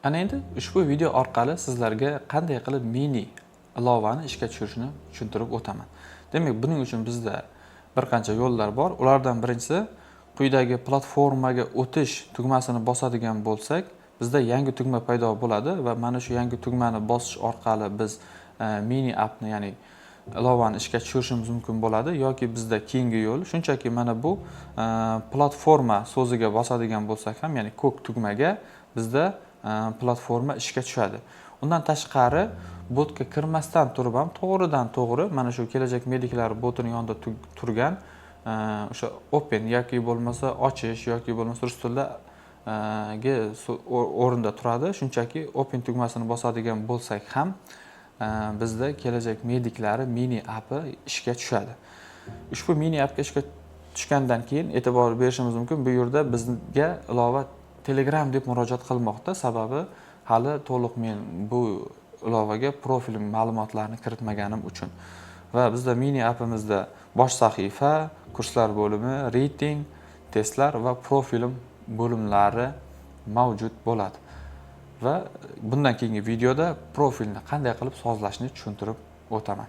Ana endi ushbu video orqali sizlarga qanday qilib mini ilovani ishga tushirishni tushuntirib o'taman. Demak, buning uchun bizda bir qancha yo'llar bor. Ulardan birinchisi quyidagi platformaga o'tish tugmasini bosadigan bo'lsak, bizda yangi tugma paydo bo'ladi va mana shu yangi tugmani bosish orqali biz mini appni, ya'ni ilovani ishga tushirishimiz mumkin bo'ladi yoki bizda keyingi yo'l shunchaki mana bu platforma so'ziga bosadigan bo'lsak ham, ya'ni ko'k tugmaga bizda platforma ishga tushadi. Undan tashqari botga kirmasdan turib ham to'g'ridan-to'g'ri mana shu kelajak mediklar botining yonida turgan o'sha open yoki bo'lmasa ochish yoki bo'lmasa rus tilida o'rinda turadi. Shunchaki open tugmasini bosadigan bo'lsak ham bizda kelajak mediklari mini appi ishga tushadi. Ushbu mini appga ishga tushgandan keyin e'tibor berishimiz mumkin. Bu yerda bizga ilova Telegram deb murojaat qilmoqda. Sababi hali to'liq men bu ilovaga profilim ma'lumotlarini kiritmaganim uchun. Va bizda mini appimizda bosh sahifa, kurslar bo'limi, reyting, testlar va profilim bo'limlari mavjud bo'ladi. Va bundan keyingi videoda profilni qanday qilib sozlashni tushuntirib o'taman.